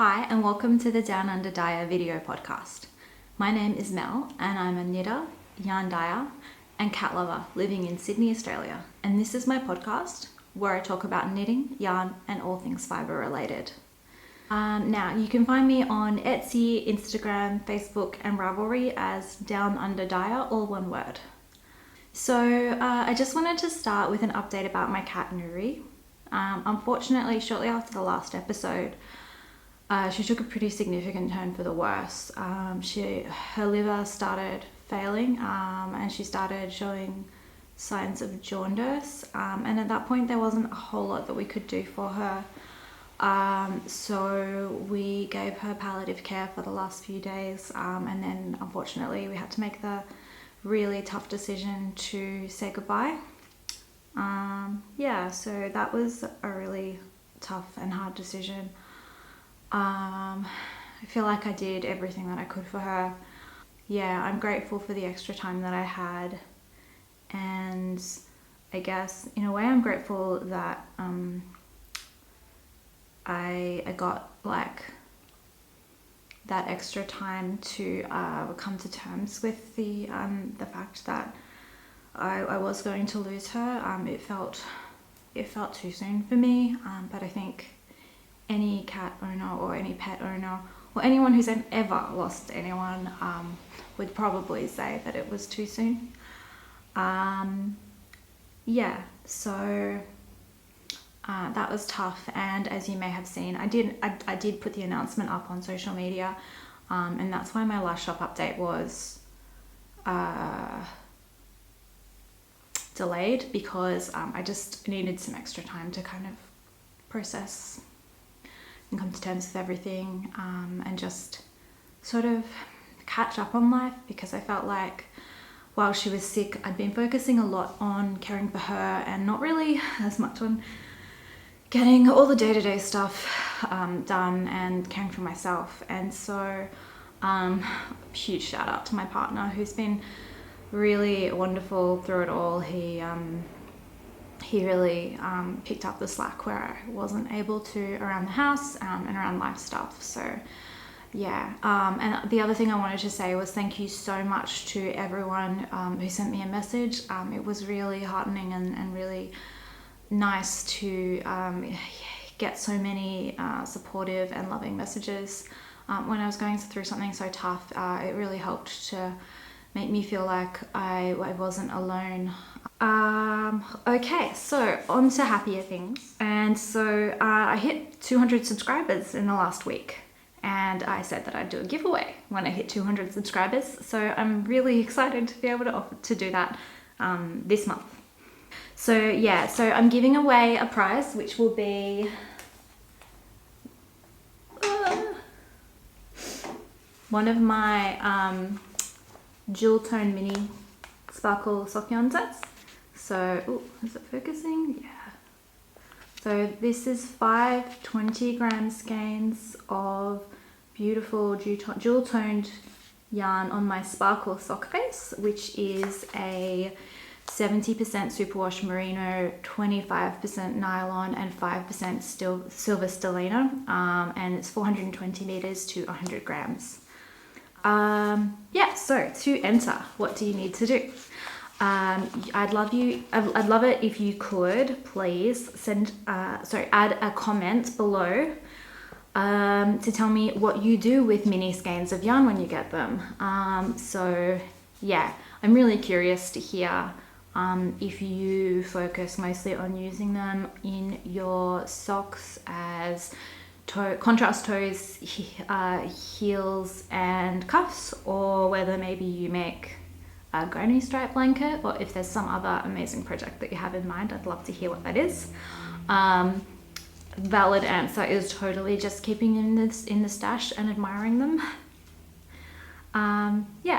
Hi and welcome to the DownUnderDyer video podcast. My name is Mel and I'm a knitter, yarn dyer and cat lover living in Sydney, Australia. And this is my podcast where I talk about knitting, yarn and all things fibre related. Now you can find me on Etsy, Instagram, Facebook and Ravelry as DownUnderDyer, all one word. So I just wanted to start with an update about my cat Nuri. Unfortunately, shortly after the last episode, she took a pretty significant turn for the worse. Her liver started failing and she started showing signs of jaundice. And at that point, there wasn't a whole lot that we could do for her. So we gave her palliative care for the last few days. And then unfortunately, we had to make the really tough decision to say goodbye. So that was a really tough and hard decision. I feel like I did everything that I could for her. Yeah, I'm grateful for the extra time that I had, and I guess in a way I'm grateful that I got like that extra time to come to terms with the fact that I was going to lose her. It felt too soon for me, but I think any cat owner or any pet owner or anyone who's ever lost anyone would probably say that it was too soon. So that was tough, and as you may have seen, I did put the announcement up on social media, and that's why my last shop update was delayed, because I just needed some extra time to kind of process and come to terms with everything, and just sort of catch up on life, because I felt like while she was sick, I'd been focusing a lot on caring for her and not really as much on getting all the day-to-day stuff done and caring for myself. And so huge shout out to my partner, who's been really wonderful through it all. He really picked up the slack where I wasn't able to around the house and around life stuff. So yeah, and the other thing I wanted to say was thank you so much to everyone who sent me a message. It was really heartening and really nice to get so many supportive and loving messages when I was going through something so tough. It really helped to make me feel like I wasn't alone. Okay, so on to happier things. And so I hit 200 subscribers in the last week, and I said that I'd do a giveaway when I hit 200 subscribers. So I'm really excited to be able to do that this month. So yeah, so I'm giving away a prize, which will be one of my dual tone mini sparkle sock yarn sets. So, is it focusing? Yeah. So this is 5 20-gram skeins of beautiful dual toned yarn on my sparkle sock base, which is a 70% superwash merino, 25% nylon and 5% silver stellina, and it's 420 meters to 100 grams. So to enter, what do you need to do? I'd love it if you could please add a comment below to tell me what you do with mini skeins of yarn when you get them. So yeah, I'm really curious to hear if you focus mostly on using them in your socks as contrast toes, heels and cuffs, or whether maybe you make a granny stripe blanket, or if there's some other amazing project that you have in mind. I'd love to hear what that is. Valid answer is totally just keeping in the stash and admiring them.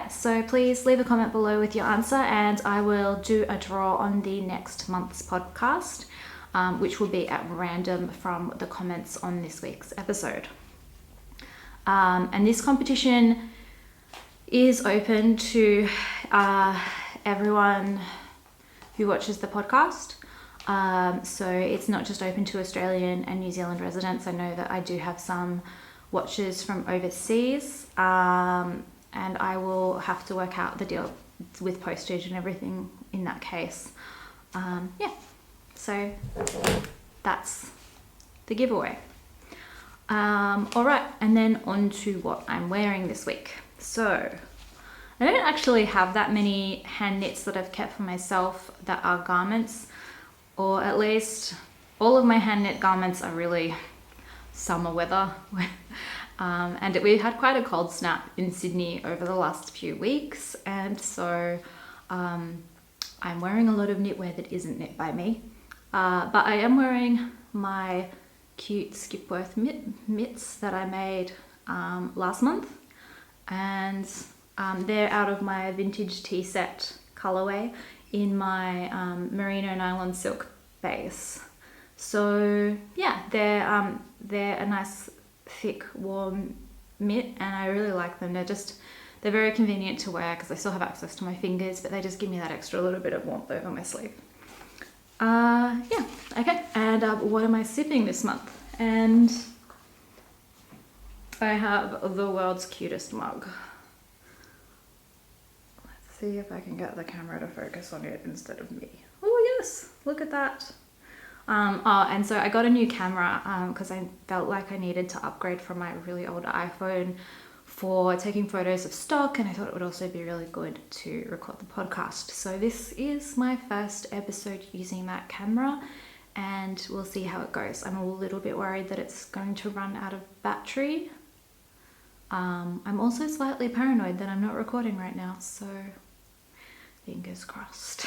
So please leave a comment below with your answer, and I will do a draw on the next month's podcast, which will be at random from the comments on this week's episode. And this competition is open to everyone who watches the podcast. So it's not just open to Australian and New Zealand residents. I know that I do have some watches from overseas, and I will have to work out the deal with postage and everything in that case. Yeah, so that's the giveaway. All right, and then on to what I'm wearing this week. So I don't actually have that many hand knits that I've kept for myself that are garments, or at least all of my hand knit garments are really summer weather. And we had quite a cold snap in Sydney over the last few weeks, and so I'm wearing a lot of knitwear that isn't knit by me, but I am wearing my cute Skipworth mitts that I made last month, and they're out of my vintage tea set colorway in my merino nylon silk base. So yeah, they're a nice thick warm mitt, and I really like them. They're very convenient to wear because I still have access to my fingers, but they just give me that extra little bit of warmth over my sleeve. Yeah, okay, and what am I sipping this month? And I have the world's cutest mug. Let's see if I can get the camera to focus on it instead of me. Oh yes, look at that. And so I got a new camera because I felt like I needed to upgrade from my really old iPhone for taking photos of stock, and I thought it would also be really good to record the podcast. So this is my first episode using that camera, and we'll see how it goes. I'm a little bit worried that it's going to run out of battery. I'm also slightly paranoid that I'm not recording right now, so fingers crossed.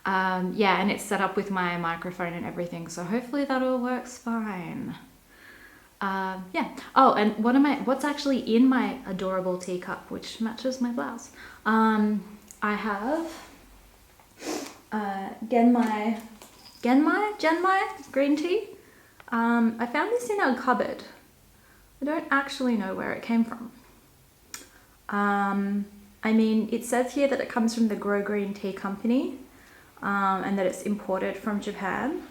Yeah, and it's set up with my microphone and everything, so hopefully that all works fine. Yeah. Oh, and what's actually in my adorable teacup, which matches my blouse? I have Genmai green tea. I found this in a cupboard. I don't actually know where it came from. I mean, it says here that it comes from the Grow Green Tea Company, and that it's imported from Japan.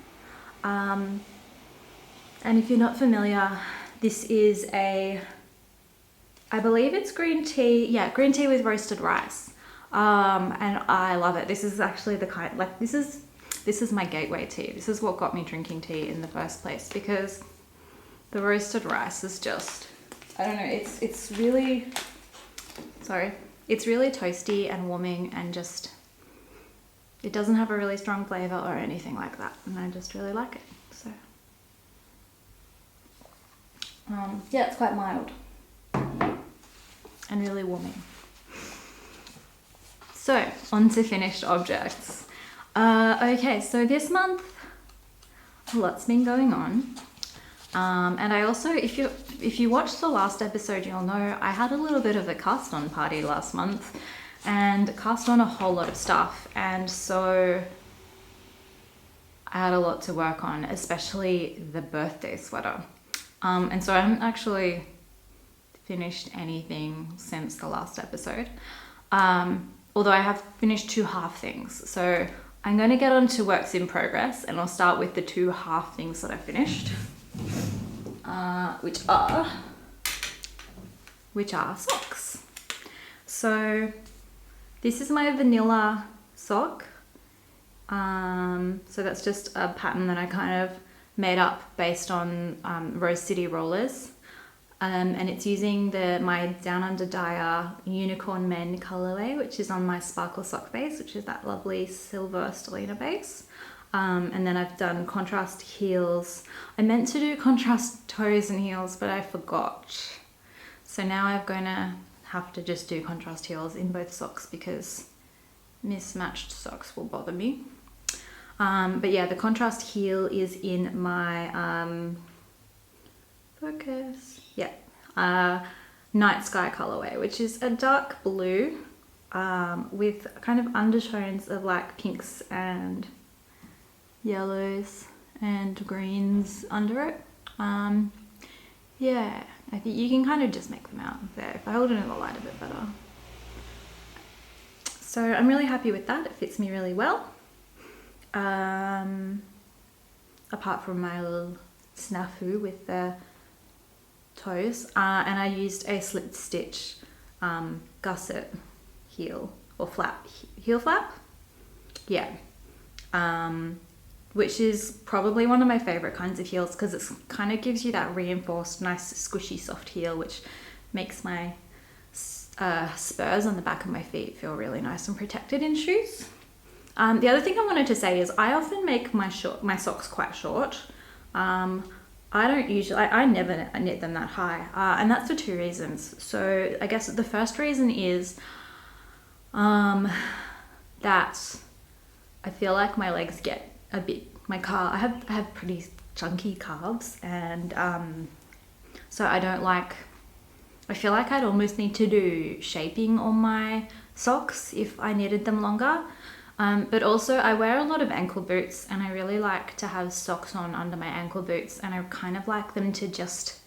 And if you're not familiar, this is I believe it's green tea. Yeah, green tea with roasted rice. And I love it. This is actually the kind, like, this is my gateway tea. This is what got me drinking tea in the first place, because the roasted rice is just, I don't know, it's really toasty and warming, and just, it doesn't have a really strong flavor or anything like that, and I just really like it. So yeah, it's quite mild and really warming. So on to finished objects. Okay, so this month a lot's been going on, and I also, if you watched the last episode, you'll know I had a little bit of a cast on party last month, and cast on a whole lot of stuff, and so I had a lot to work on, especially the birthday sweater. And so I haven't actually finished anything since the last episode, although I have finished 2 half things. So I'm going to get on to works in progress, and I'll start with the 2 half things that I finished, which are socks. So this is my vanilla sock. So that's just a pattern that I kind of made up based on Rose City rollers, and it's using my DownUnderDyer Unicorn Men colorway, which is on my sparkle sock base, which is that lovely silver stellina base. And then I've done contrast heels. I meant to do contrast toes and heels, but I forgot. So now I'm gonna have to just do contrast heels in both socks, because mismatched socks will bother me. But yeah, the contrast heel is in my Night Sky colorway, which is a dark blue with kind of undertones of like pinks and yellows and greens under it. Yeah, I think you can kind of just make them out there. If I hold it in the light a bit better. So I'm really happy with that. It fits me really well. Apart from my little snafu with the toes, and I used a slip stitch gusset heel or heel flap, yeah, which is probably one of my favorite kinds of heels because it kind of gives you that reinforced, nice, squishy, soft heel, which makes my spurs on the back of my feet feel really nice and protected in shoes. The other thing I wanted to say is I often make my socks quite short. I never knit them that high, and that's for two reasons. So I guess the first reason is that I feel like my legs get a bit, I have pretty chunky calves, and so I feel like I'd almost need to do shaping on my socks if I knitted them longer. But also I wear a lot of ankle boots, and I really like to have socks on under my ankle boots, and I kind of like them to just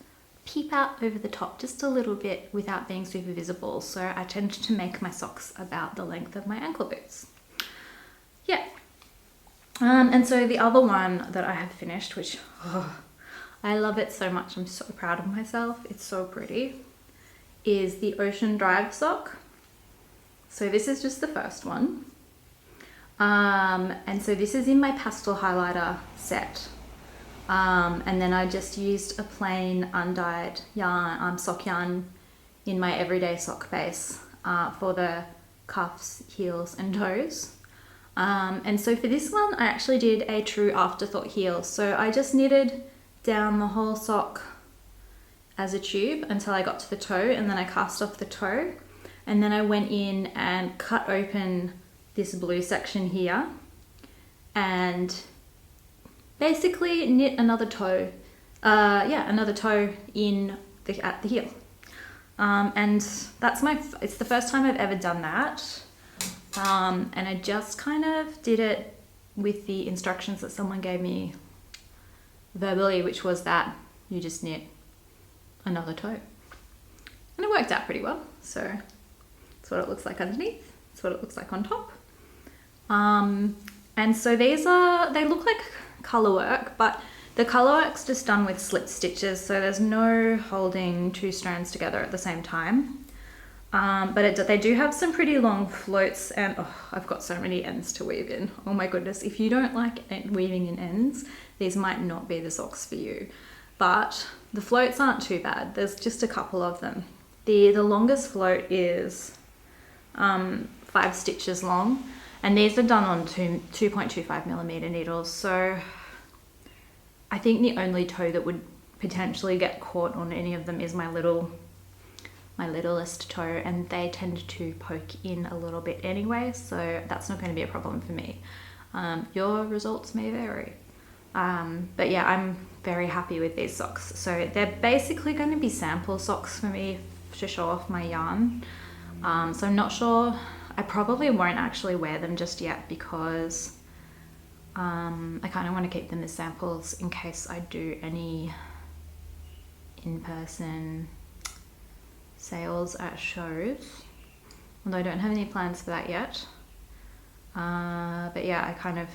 peep out over the top just a little bit without being super visible. So I tend to make my socks about the length of my ankle boots. Yeah. And so the other one that I have finished, which I love it so much, I'm so proud of myself, it's so pretty, is the Ocean Drive sock. So this is just the first one. And so this is in my pastel highlighter set. And then I just used a plain undyed yarn, sock yarn in my everyday sock base for the cuffs, heels and toes. And so for this one, I actually did a true afterthought heel. So I just knitted down the whole sock as a tube until I got to the toe, and then I cast off the toe, and then I went in and cut open this blue section here and basically knit another toe, another toe in at the heel. And that's it's the first time I've ever done that. And I just kind of did it with the instructions that someone gave me verbally, which was that you just knit another toe. And it worked out pretty well. So that's what it looks like underneath. That's what it looks like on top. And so they look like color work, but the color work's just done with slip stitches. So there's no holding two strands together at the same time. But they do have some pretty long floats, and I've got so many ends to weave in. Oh my goodness, if you don't like weaving in ends, these might not be the socks for you. But the floats aren't too bad. There's just a couple of them. The longest float is 5 stitches long, and these are done on 2.25mm needles. So I think the only toe that would potentially get caught on any of them is my littlest toe, and they tend to poke in a little bit anyway, so that's not going to be a problem for me. Your results may vary. But yeah, I'm very happy with these socks. So they're basically going to be sample socks for me to show off my yarn. So I'm not sure, I probably won't actually wear them just yet because I kind of want to keep them as samples in case I do any in-person sales at shows, although I don't have any plans for that yet. But yeah, I kind of,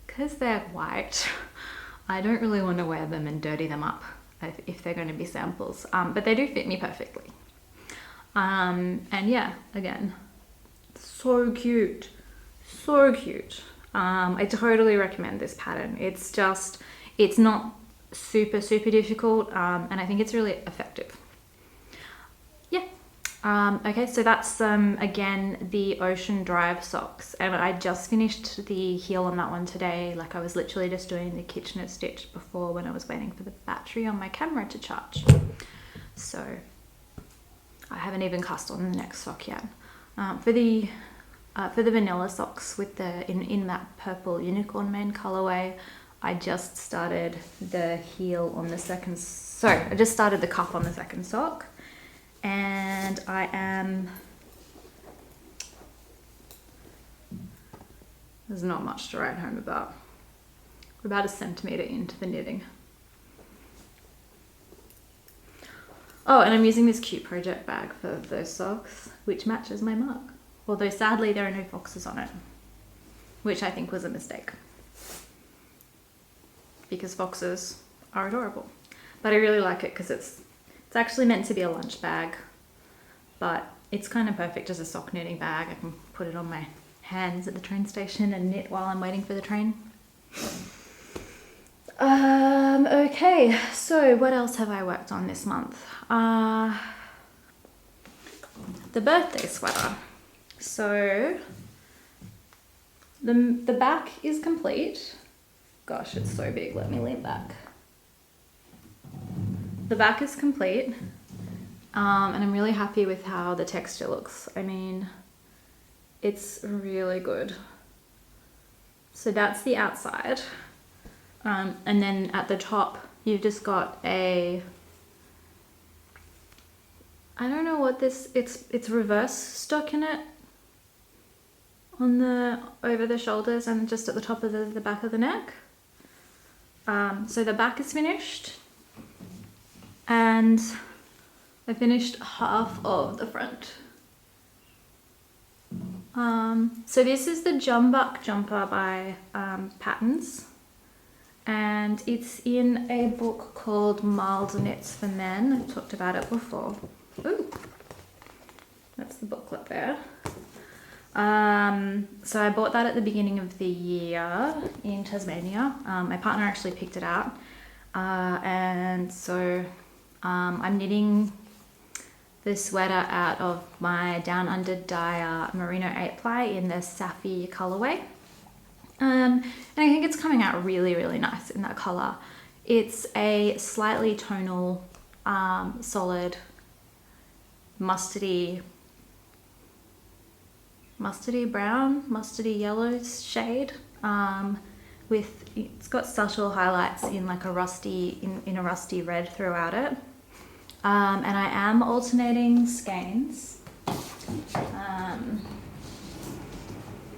because they're white, I don't really want to wear them and dirty them up if they're going to be samples, but they do fit me perfectly. And yeah, again, so cute, so cute. I totally recommend this pattern. It's not super difficult, and I think it's really effective. Okay, so that's again the Ocean Drive socks, and I just finished the heel on that one today. Like, I was literally just doing the Kitchener stitch before when I was waiting for the battery on my camera to charge. So I haven't even cast on the next sock yet. For the vanilla socks with in that purple unicorn mane colorway, I just started the heel on the second. Sorry, I just started the cuff on the second sock. And there's not much to write home about. We're about 1 centimeter into the knitting. Oh, and I'm using this cute project bag for those socks, which matches my mug. Although sadly there are no foxes on it, which I think was a mistake, because foxes are adorable. but I really like it because it's actually meant to be a lunch bag, but it's kind of perfect as a sock knitting bag. I can put it on my hands at the train station and knit while I'm waiting for the train. Okay, so what else have I worked on this month? The birthday sweater. So the back is complete. Gosh, it's so big. Let me lean back. The back is complete, and I'm really happy with how the texture looks. I mean, it's really good. So that's the outside. And then at the top, you've just got a, I don't know what this, it's reverse stockinette on the, over the shoulders and just at the top of the back of the neck. So the back is finished, and I finished half of the front. So this is the Jumbuck jumper by Patterns, and it's in a book called Mild Knits for Men. I've talked about it before. Ooh, that's the booklet there. So I bought that at the beginning of the year in Tasmania. My partner actually picked it out, and so I'm knitting the sweater out of my DownUnderDyer Merino 8-ply in the Saffy colorway. And I think it's coming out really, really nice in that color. It's a slightly tonal, solid, mustardy brown, mustardy yellow shade. It's got subtle highlights in like a rusty, in a rusty red throughout it. And I am alternating skeins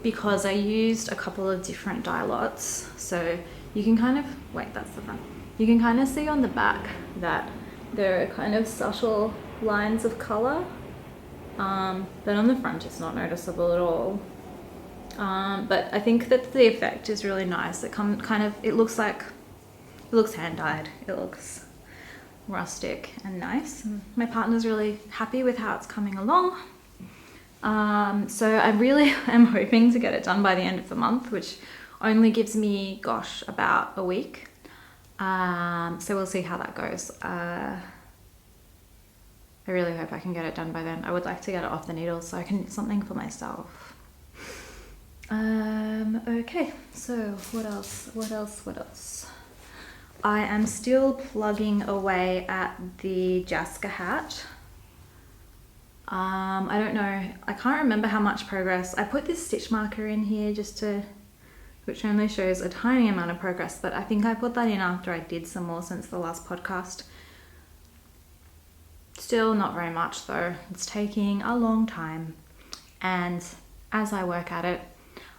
because I used a couple of different dye lots. So you can kind of, wait, that's the front. You can kind of see on the back that there are kind of subtle lines of color, but on the front it's not noticeable at all. But I think that the effect is really nice. It looks hand dyed. It looks rustic and nice. My partner's really happy with how it's coming along. So I really am hoping to get it done by the end of the month, which only gives me, gosh, about a week. So we'll see how that goes. I really hope I can get it done by then. I would like to get it off the needles so I can do something for myself. Okay, so what else? I am still plugging away at the Jaska hat. I don't know, I can't remember how much progress. I put this stitch marker in here which only shows a tiny amount of progress, but I think I put that in after I did some more since the last podcast. Still not very much though. It's taking a long time, and as I work at it,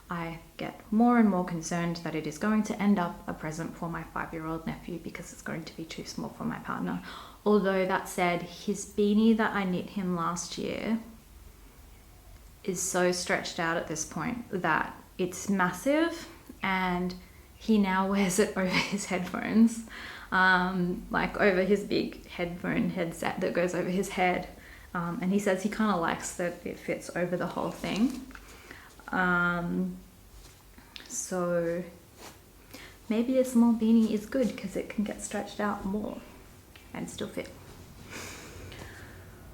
I get more and more concerned that it is going to end up a present for my 5-year-old nephew because it's going to be too small for my partner. Although that said, his beanie that I knit him last year is so stretched out at this point that it's massive, and he now wears it over his headphones, like over his big headphone headset that goes over his head. And he says he kind of likes that it fits over the whole thing. So maybe a small beanie is good because it can get stretched out more and still fit.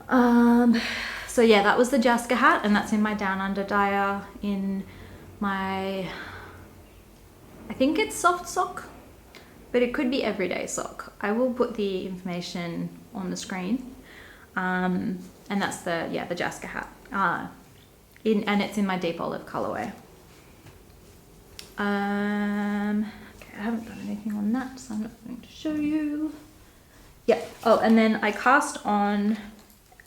So yeah, that was the Jaska hat, and that's in my DownUnderDyer in my, I think it's soft sock, but it could be everyday sock. I will put the information on the screen. And that's the Jaska hat. And it's in my deep olive colorway. Okay, I haven't done anything on that, so I'm not going to show you. Yeah. Oh, and then I cast on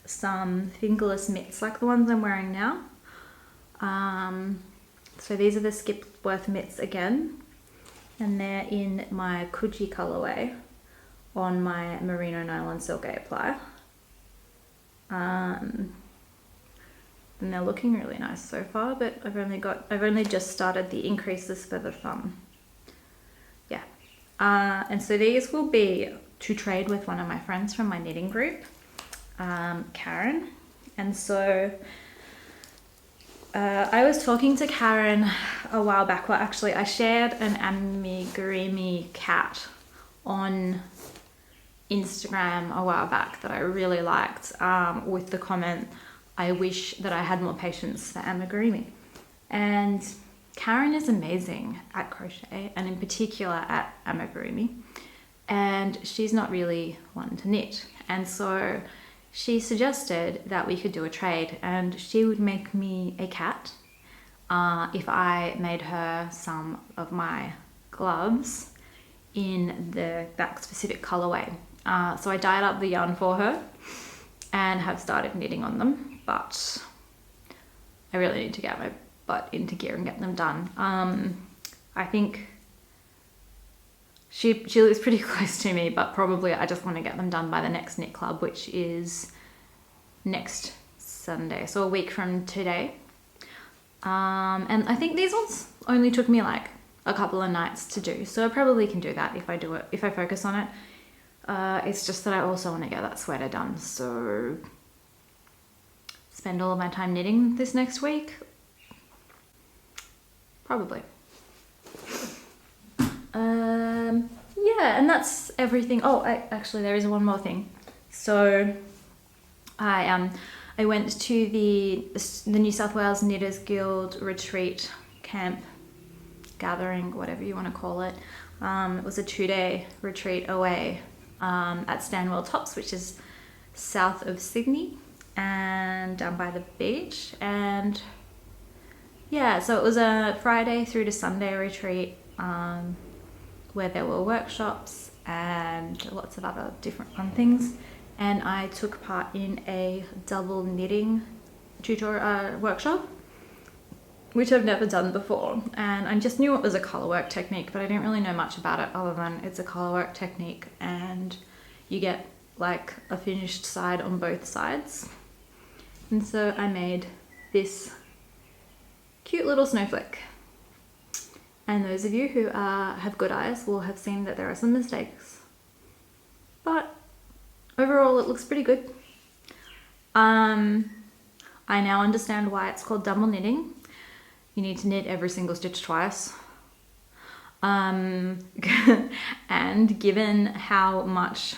some fingerless mitts like the ones I'm wearing now. So these are the Skipworth mitts again, and they're in my Coogee colorway on my merino nylon silk 8-ply. And they're looking really nice so far, but I've only just started the increases for the thumb. Yeah. And so these will be to trade with one of my friends from my knitting group, Karen. And so I was talking to Karen a while back. Well, actually, I shared an amigurumi cat on Instagram a while back that I really liked, with the comment, I wish that I had more patience for amigurumi. And Karen is amazing at crochet, and in particular at amigurumi, and she's not really one to knit. And so she suggested that we could do a trade, and she would make me a cat if I made her some of my gloves in that specific colorway. So I dyed up the yarn for her and have started knitting on them, but I really need to get my butt into gear and get them done. I think she lives pretty close to me, but probably I just want to get them done by the next knit club, which is next Sunday, so a week from today. And I think these ones only took me like a couple of nights to do, so I probably can do that if I focus on it. It's just that I also want to get that sweater done, so spend all of my time knitting this next week, probably. Yeah, and that's everything. Oh, actually there is one more thing. So I went to the New South Wales Knitters Guild retreat camp gathering, whatever you want to call it. It was a 2-day retreat away at Stanwell Tops, which is south of Sydney and down by the beach. And yeah, so it was a Friday through to Sunday retreat, where there were workshops and lots of other different fun things. And I took part in a double knitting workshop, which I've never done before. And I just knew it was a colorwork technique, but I didn't really know much about it other than it's a colorwork technique and you get like a finished side on both sides. And so I made this cute little snowflake. And those of you who have good eyes will have seen that there are some mistakes. But overall, it looks pretty good. I now understand why it's called double knitting. You need to knit every single stitch twice. And given how much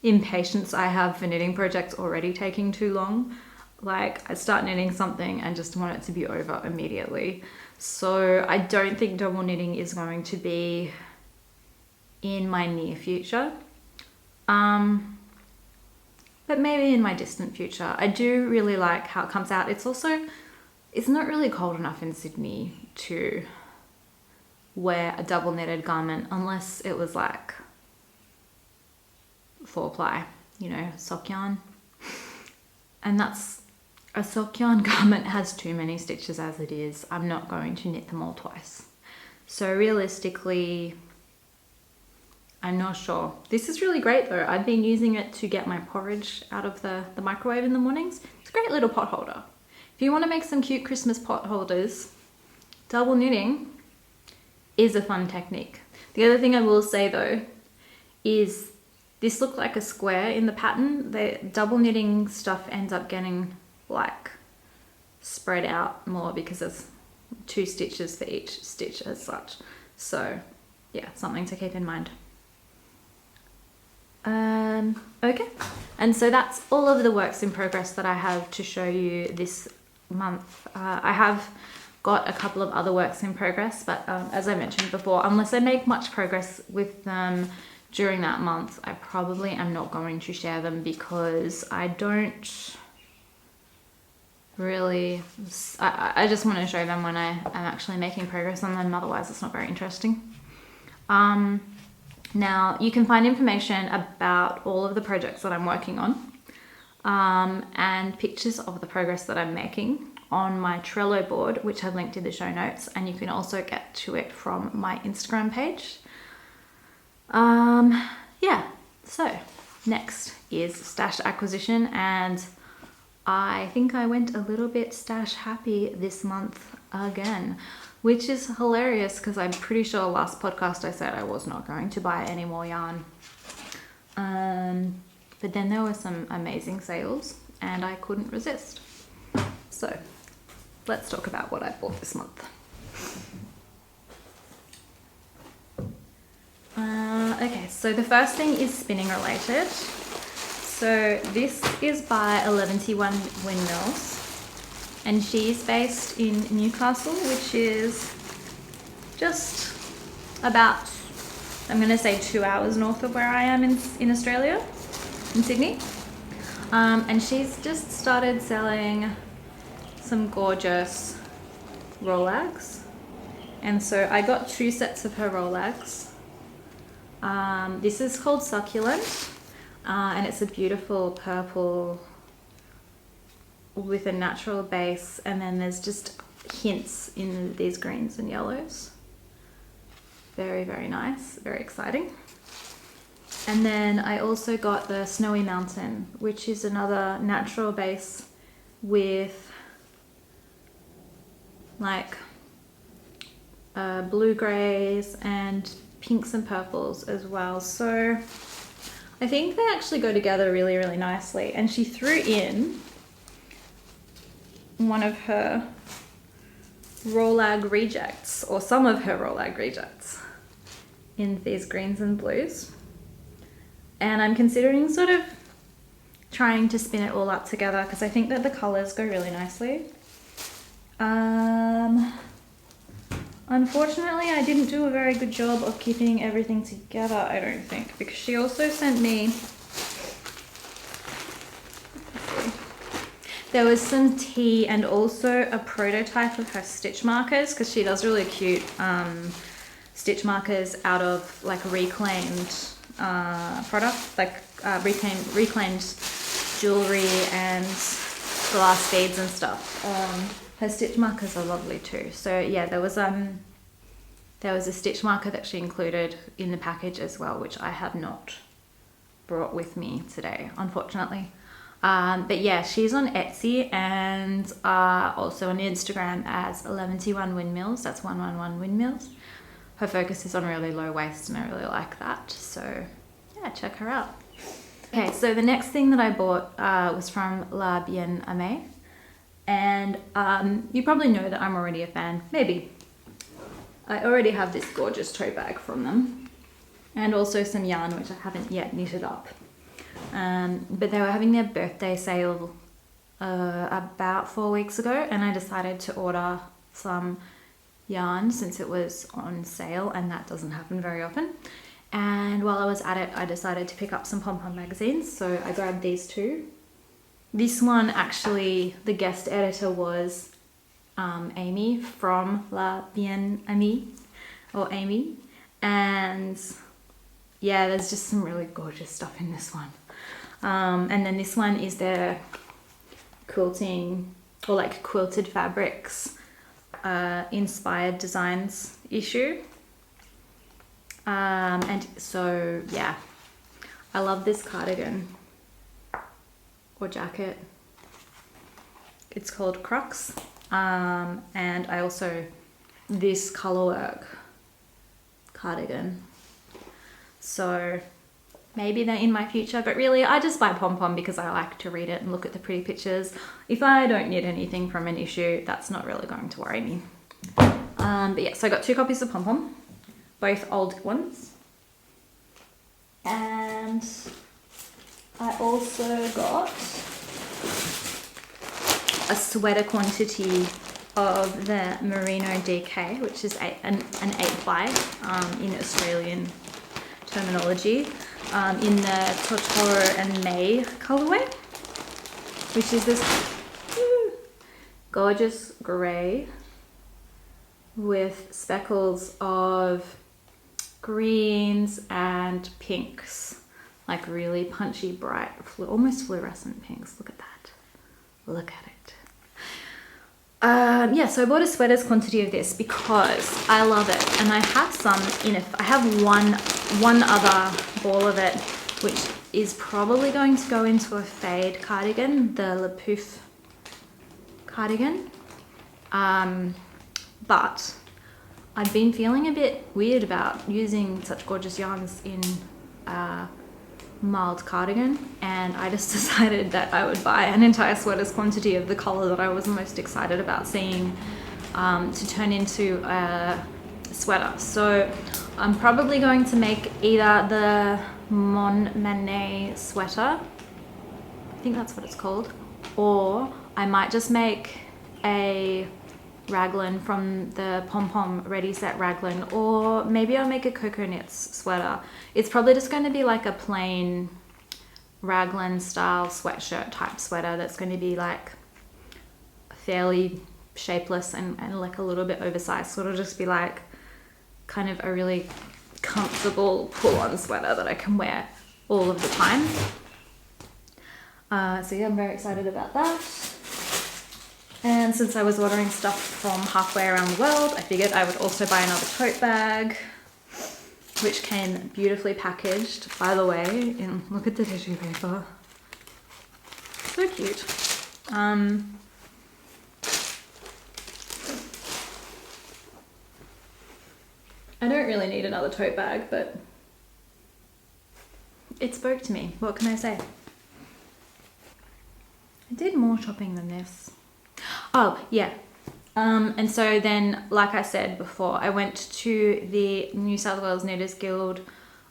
impatience I have for knitting projects already taking too long, like I start knitting something and just want it to be over immediately. So I don't think double knitting is going to be in my near future. But maybe in my distant future. I do really like how it comes out. It's not really cold enough in Sydney to wear a double knitted garment unless it was like 4-ply, sock yarn. And a sock yarn garment has too many stitches as it is. I'm not going to knit them all twice. So realistically, I'm not sure. This is really great though. I've been using it to get my porridge out of the microwave in the mornings. It's a great little pot holder. If you want to make some cute Christmas pot holders, double knitting is a fun technique. The other thing I will say though is this looked like a square in the pattern. The double knitting stuff ends up getting like spread out more because there's 2 stitches for each stitch as such. So yeah, something to keep in mind. Okay, and so that's all of the works in progress that I have to show you this month. I have got a couple of other works in progress, but as I mentioned before, unless I make much progress with them during that month, I probably am not going to share them because I don't really, I just want to show them when I am actually making progress on them, otherwise it's not very interesting. Now you can find information about all of the projects that I'm working on and pictures of the progress that I'm making on my Trello board, which I've linked in the show notes, and you can also get to it from my Instagram page. Yeah, so next is stash acquisition, and I think I went a little bit stash happy this month again, which is hilarious because I'm pretty sure last podcast I said I was not going to buy any more yarn. But then there were some amazing sales and I couldn't resist. So let's talk about what I bought this month. Okay, so the first thing is spinning related. So this is by 1121 Windmills, and she's based in Newcastle, which is just about, I'm going to say 2 hours north of where I am in Australia, in Sydney. And she's just started selling some gorgeous Rolags. And so I got 2 sets of her Rolags. This is called Succulent, and it's a beautiful purple with a natural base, and then there's just hints in these greens and yellows. Very, very nice, very exciting. And then I also got the Snowy Mountain, which is another natural base with like blue greys and pinks and purples as well. So I think they actually go together really, really nicely. And she threw in one of her Rolag rejects, or some of her Rolag rejects, in these greens and blues. And I'm considering sort of trying to spin it all up together because I think that the colors go really nicely. Unfortunately, I didn't do a very good job of keeping everything together, I don't think, because she also sent me, there was some tea and also a prototype of her stitch markers, because she does really cute stitch markers out of like reclaimed product, like reclaimed jewelry and glass beads and stuff. Her stitch markers are lovely too. So yeah, there was a stitch marker that she included in the package as well, which I have not brought with me today, unfortunately. But yeah, she's on Etsy and also on Instagram as 1121 Windmills. That's 111 Windmills. Her focus is on really low waist and I really like that. So yeah, check her out. Okay, so the next thing that I bought was from La Bien Aimee. And you probably know that I'm already a fan. Maybe. I already have this gorgeous tote bag from them. And also some yarn, which I haven't yet knitted up. But they were having their birthday sale about 4 weeks ago. And I decided to order some yarn since it was on sale. And that doesn't happen very often. And while I was at it, I decided to pick up some PomPom magazines. So I grabbed these 2. This one, actually, the guest editor was Aimee from La Bien Aimee, or Aimee. And yeah, there's just some really gorgeous stuff in this one. And then this one is their quilting, or like quilted fabrics, inspired designs issue. And so, yeah, I love this cardigan. Or jacket. It's called Crux. And I also, this colorwork cardigan. So maybe they're in my future, but really I just buy PomPom because I like to read it and look at the pretty pictures. If I don't knit anything from an issue, that's not really going to worry me. But yeah, so I got 2 copies of PomPom, both old ones. And I also got a sweater quantity of the Merino DK, which is an 8-ply in Australian terminology, in the Totoro and May colorway, which is this gorgeous grey with speckles of greens and pinks. Like really punchy, bright, almost fluorescent pinks. Look at that. Look at it. Yeah, so I bought a sweaters quantity of this because I love it. And I have some in it. I have one other ball of it, which is probably going to go into a fade cardigan, the Le Pouf cardigan. But I've been feeling a bit weird about using such gorgeous yarns in mild cardigan, and I just decided that I would buy an entire sweater's quantity of the color that I was most excited about seeing to turn into a sweater. So I'm probably going to make either the Mon Manet sweater, I think that's what it's called, or I might just make a raglan from the PomPom Ready Set raglan, or maybe I'll make a Coco Knits sweater. It's probably just going to be like a plain raglan style sweatshirt type sweater that's going to be like fairly shapeless and like a little bit oversized. So it'll just be like kind of a really comfortable pull-on sweater that I can wear all of the time. So yeah, I'm very excited about that. And since I was ordering stuff from halfway around the world, I figured I would also buy another tote bag, which came beautifully packaged, by the way. And look at the tissue paper. So cute. I don't really need another tote bag, but it spoke to me. What can I say? I did more shopping than this. Oh, yeah. And so then, like I said before, I went to the New South Wales Knitters Guild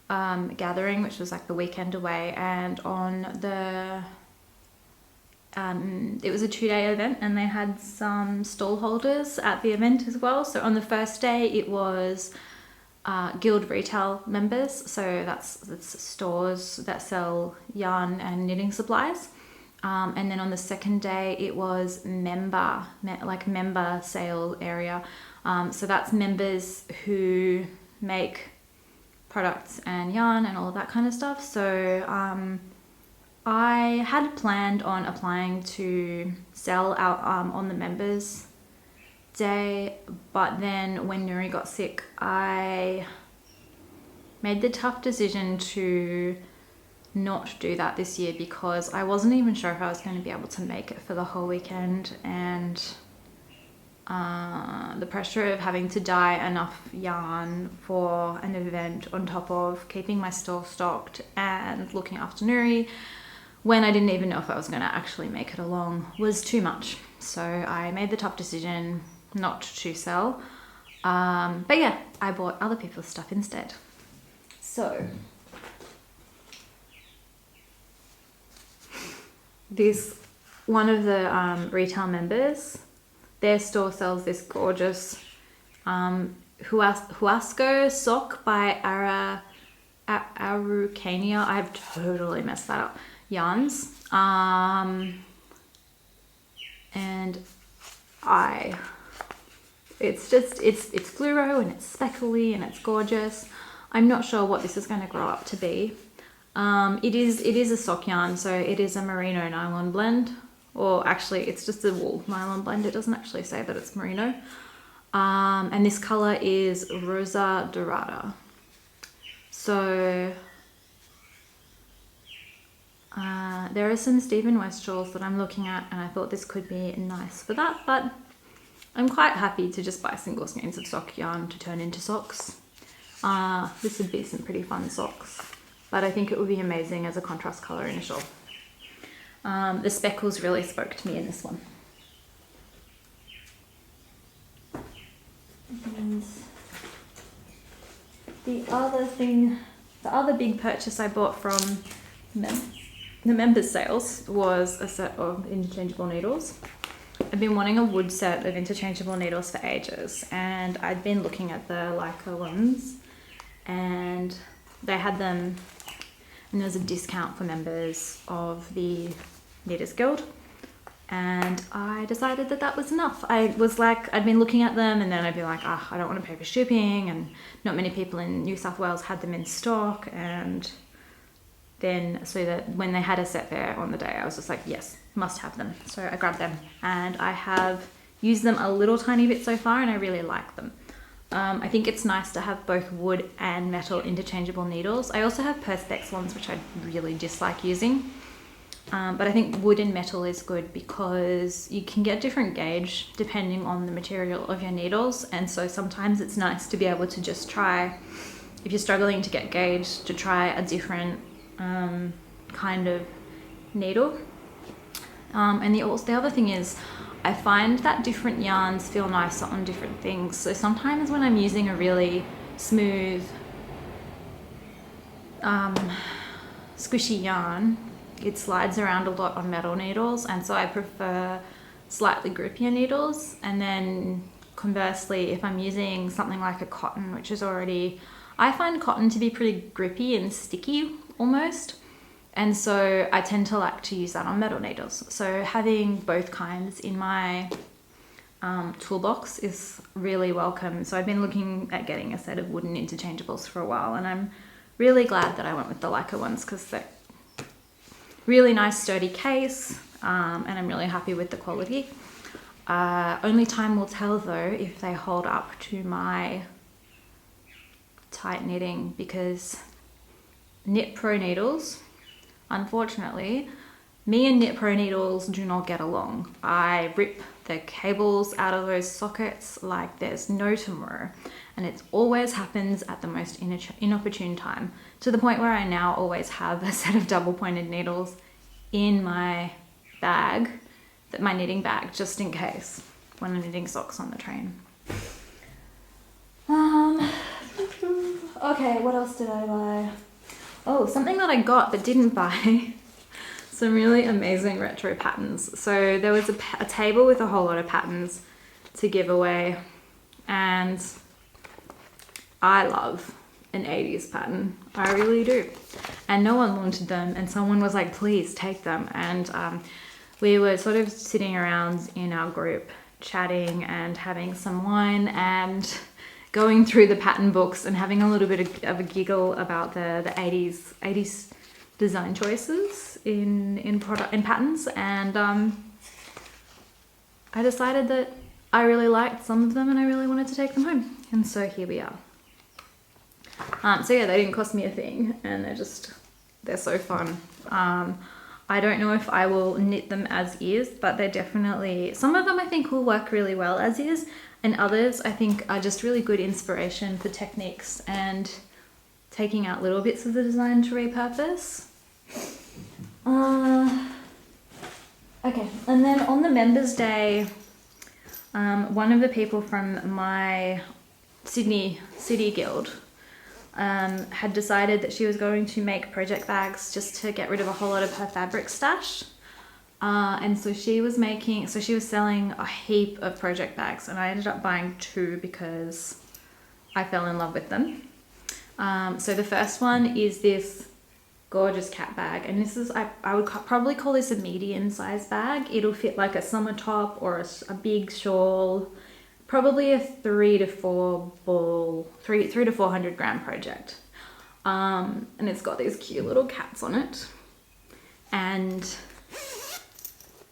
gathering, which was like the weekend away, and on the it was a 2-day event, and they had some stall holders at the event as well. So on the first day it was guild retail members, so that's stores that sell yarn and knitting supplies. And then on the second day it was member sale area. So that's members who make products and yarn and all of that kind of stuff. So I had planned on applying to sell out on the members day, but then when Nuri got sick, I made the tough decision to not do that this year, because I wasn't even sure if I was going to be able to make it for the whole weekend, and the pressure of having to dye enough yarn for an event on top of keeping my store stocked and looking after Nuri when I didn't even know if I was going to actually make it along was too much. So I made the tough decision not to sell, but yeah, I bought other people's stuff instead. So this one of the retail members, their store sells this gorgeous Huasco sock by Araucania. I've totally messed that up. Yarns, and it's fluoro and it's speckly and it's gorgeous. I'm not sure what this is going to grow up to be. It is a sock yarn, so it is a merino nylon blend, or actually it's just a wool nylon blend. It doesn't actually say that it's merino. And this color is Rosa Dorada. So there are some Stephen West shawls that I'm looking at, and I thought this could be nice for that, but I'm quite happy to just buy single skeins of sock yarn to turn into socks. This would be some pretty fun socks, but I think it would be amazing as a contrast color in a shawl. The speckles really spoke to me in this one. And the other big purchase I bought from the members sales was a set of interchangeable needles. I've been wanting a wood set of interchangeable needles for ages, and I'd been looking at the Lykke ones, and they had them, and there was a discount for members of the Knitters Guild, and I decided that that was enough. I'd been looking at them, and then I'd be like, I don't want to pay for shipping, and not many people in New South Wales had them in stock, and then so that when they had a set there on the day, I was just like, yes, must have them. So I grabbed them, and I have used them a little tiny bit so far, and I really like them. I think it's nice to have both wood and metal interchangeable needles. I also have Perspex ones, which I really dislike using. But I think wood and metal is good because you can get different gauge depending on the material of your needles. And so sometimes it's nice to be able to just try, if you're struggling to get gauge, to try a different kind of needle. And the other thing is, I find that different yarns feel nicer on different things. So sometimes when I'm using a really smooth, squishy yarn, it slides around a lot on metal needles, and so I prefer slightly grippier needles. And then conversely, if I'm using something like a cotton, which is already, I find cotton to be pretty grippy and sticky almost, and so I tend to like to use that on metal needles. So having both kinds in my toolbox is really welcome. So I've been looking at getting a set of wooden interchangeables for a while, and I'm really glad that I went with the Lykke ones because they're really nice sturdy case, and I'm really happy with the quality. Only time will tell though if they hold up to my tight knitting, because Knit Pro needles, unfortunately, me and Knit Pro needles do not get along. I rip the cables out of those sockets like there's no tomorrow, and it always happens at the most inopportune time, to the point where I now always have a set of double pointed needles in my bag, my knitting bag, just in case when I'm knitting socks on the train. Okay, what else did I buy? Oh, something that I got but didn't buy. Some really amazing retro patterns. So there was a table with a whole lot of patterns to give away, and I love an 80s pattern. I really do. And no one wanted them, and someone was like, please take them. And we were sort of sitting around in our group chatting and having some wine and going through the pattern books and having a little bit of a giggle about the 80s design choices in patterns. And I decided that I really liked some of them and I really wanted to take them home. And so here we are. So yeah, they didn't cost me a thing, and they're so fun. I don't know if I will knit them as is, but they're definitely, some of them I think will work really well as is, and others I think are just really good inspiration for techniques and taking out little bits of the design to repurpose. Okay, and then on the Members Day, one of the people from my Sydney City Guild had decided that she was going to make project bags just to get rid of a whole lot of her fabric stash. And so she was selling a heap of project bags, and I ended up buying 2 because I fell in love with them. So the first one is this gorgeous cat bag, and this is, I would probably call this a medium size bag. It'll fit like a summer top or a big shawl, probably a 3 to 400 gram project. And it's got these cute little cats on it, and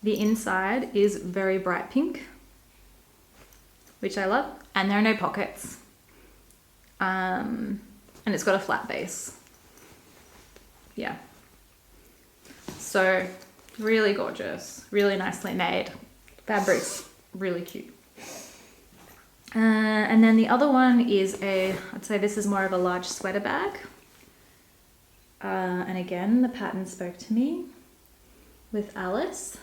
the inside is very bright pink, which I love, and there are no pockets. And it's got a flat base. Yeah. So really gorgeous, really nicely made. Fabric's really cute. And then the other one is I'd say this is more of a large sweater bag. And again, the pattern spoke to me with Alice.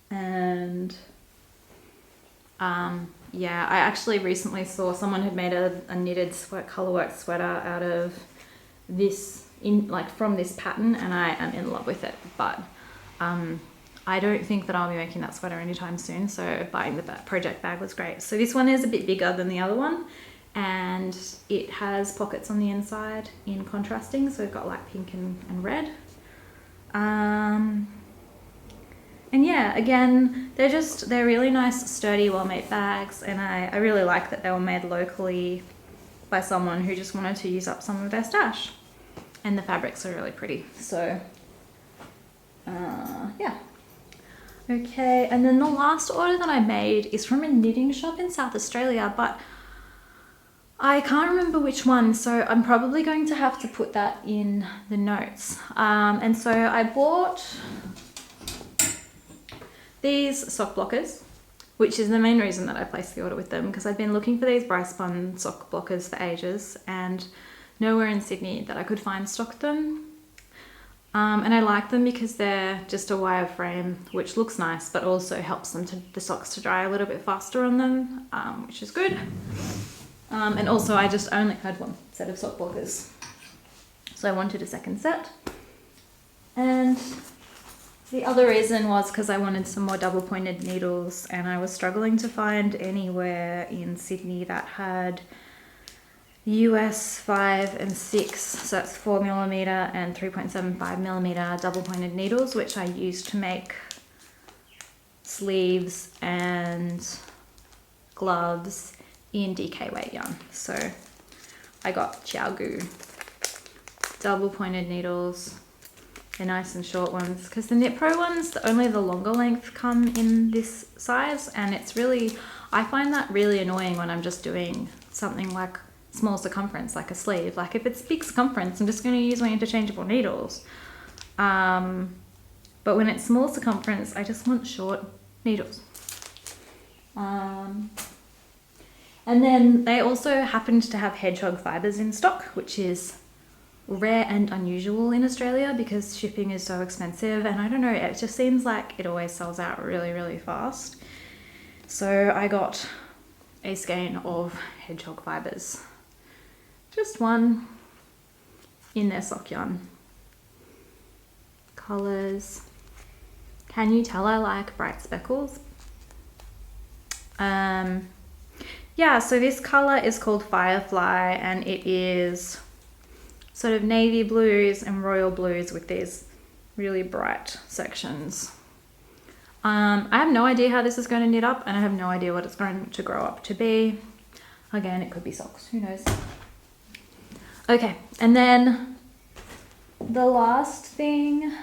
And yeah, I actually recently saw someone had made a knitted colorwork sweater out of this, from this pattern, and I am in love with it. But I don't think that I'll be making that sweater anytime soon, so buying the project bag was great. So this one is a bit bigger than the other one, and it has pockets on the inside in contrasting, so we've got light pink and red. And yeah, again, they're really nice, sturdy, well-made bags, and I really like that they were made locally by someone who just wanted to use up some of their stash. And the fabrics are really pretty, so yeah. Okay, and then the last order that I made is from a knitting shop in South Australia, but I can't remember which one, so I'm probably going to have to put that in the notes. And so I bought these sock blockers, which is the main reason that I placed the order with them, because I've been looking for these Bryce Bun sock blockers for ages, and nowhere in Sydney that I could find stocked them. And I like them because they're just a wire frame, which looks nice, but also helps the socks to dry a little bit faster on them, which is good. And also I just only had one set of sock blockers, so I wanted a second set. And the other reason was because I wanted some more double pointed needles, and I was struggling to find anywhere in Sydney that had US 5 and 6, so that's 4mm and 3.75mm double pointed needles, which I used to make sleeves and gloves in DK weight yarn. So I got Xiaogu double pointed needles. They're nice and short ones, because the Knit Pro ones, only the longer length come in this size, and it's really, I find that really annoying when I'm just doing something like small circumference, like a sleeve. Like if it's big circumference, I'm just going to use my interchangeable needles. But when it's small circumference, I just want short needles. And then they also happened to have hedgehog fibers in stock, which is rare and unusual in Australia because shipping is so expensive, and I don't know, it just seems like it always sells out really, really fast. So I got a skein of hedgehog fibers, just one, in their sock yarn. Colors, can you tell I like bright speckles? Yeah, so this color is called Firefly, and it is sort of navy blues and royal blues with these really bright sections. I have no idea how this is going to knit up, and I have no idea what it's going to grow up to be. Again, it could be socks, who knows. Okay, and then the last thing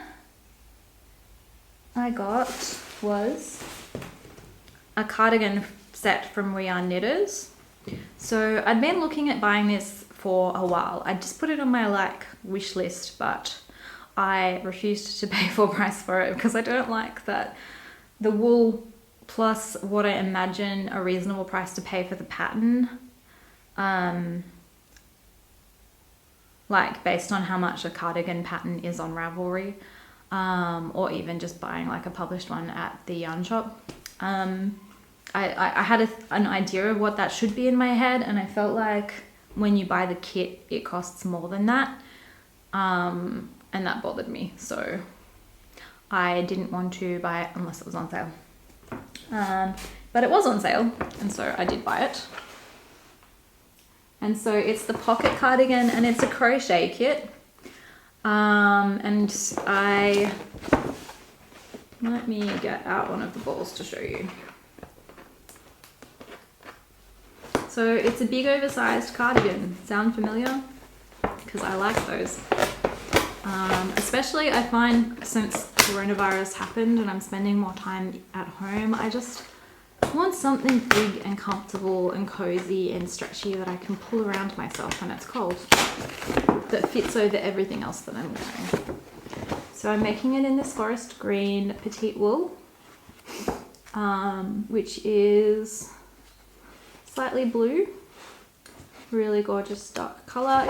I got was a cardigan set from We Are Knitters. So I'd been looking at buying this for a while. I just put it on my wish list, but I refused to pay full price for it because I don't like that the wool plus what I imagine a reasonable price to pay for the pattern, like based on how much a cardigan pattern is on Ravelry, or even just buying like a published one at the yarn shop. I had an idea of what that should be in my head, and I felt like when you buy the kit, it costs more than that, and that bothered me. So I didn't want to buy it unless it was on sale. But it was on sale, and so I did buy it. And so it's the pocket cardigan, and it's a crochet kit. And let me get out one of the balls to show you. So it's a big oversized cardigan. Sound familiar? Because I like those. Especially I find since coronavirus happened and I'm spending more time at home, I just want something big and comfortable and cozy and stretchy that I can pull around myself when it's cold, that fits over everything else that I'm wearing. So I'm making it in this forest green petite wool, which is slightly blue, really gorgeous dark color.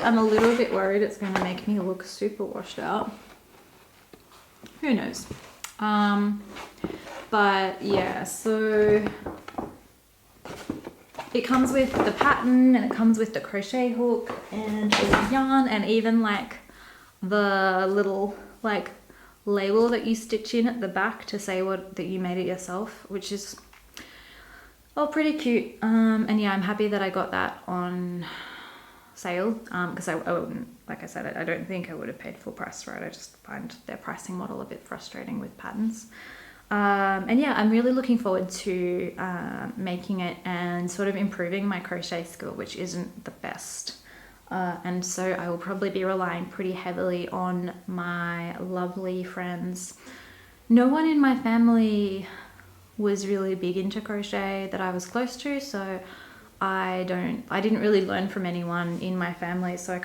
I'm a little bit worried it's going to make me look super washed out. Who knows? But yeah, so it comes with the pattern, and it comes with the crochet hook and the yarn, and even like the little like label that you stitch in at the back to say that you made it yourself, which is pretty cute. And yeah, I'm happy that I got that on sale, because I wouldn't, like I said, I don't think I would have paid full price for it. I just find their pricing model a bit frustrating with patterns. And yeah, I'm really looking forward to making it and sort of improving my crochet skill, which isn't the best. And so I will probably be relying pretty heavily on my lovely friends. No one in my family was really big into crochet that I was close to, so I didn't really learn from anyone in my family, so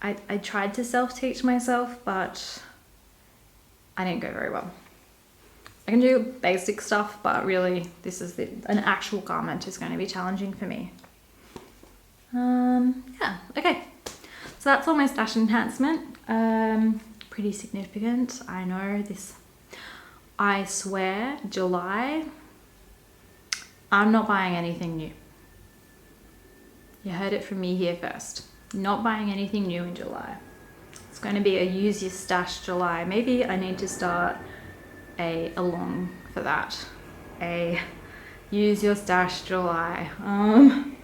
I tried to self-teach myself, but I didn't go very well. I can do basic stuff, but really an actual garment is going to be challenging for me. Yeah, okay. So that's all my stash enhancement. Pretty significant. I know this. I swear, July, I'm not buying anything new. You heard it from me here first. Not buying anything new in July. It's going to be a use your stash July. Maybe I need to start a along for that. A use your stash July.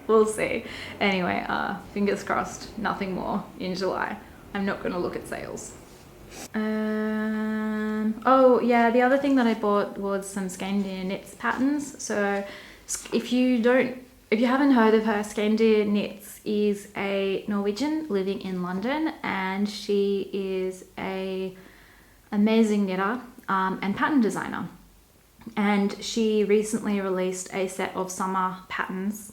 We'll see. Anyway, fingers crossed, nothing more in July. I'm not going to look at sales. Oh yeah, the other thing that I bought was some Skeindeer Knits patterns. So if you haven't heard of her, Skeindeer Knits is a Norwegian living in London, and she is a amazing knitter and pattern designer. And she recently released a set of summer patterns.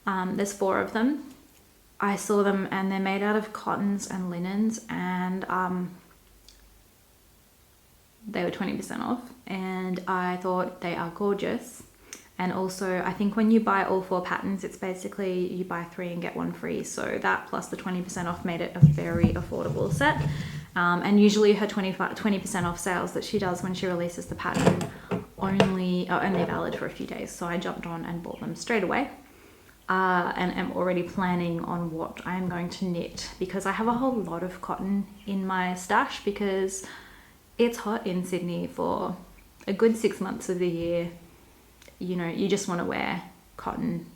There's 4 of them. I saw them and they're made out of cottons and linens, and they were 20% off, and I thought they are gorgeous. And also I think when you buy all 4 patterns, it's basically you buy 3 and get 1 free. So that plus the 20% off made it a very affordable set. And usually her 20% off sales that she does when she releases the pattern only valid for a few days. So I jumped on and bought them straight away. And am already planning on what I am going to knit, because I have a whole lot of cotton in my stash because it's hot in Sydney for a good 6 months of the year. You know, you just want to wear cotton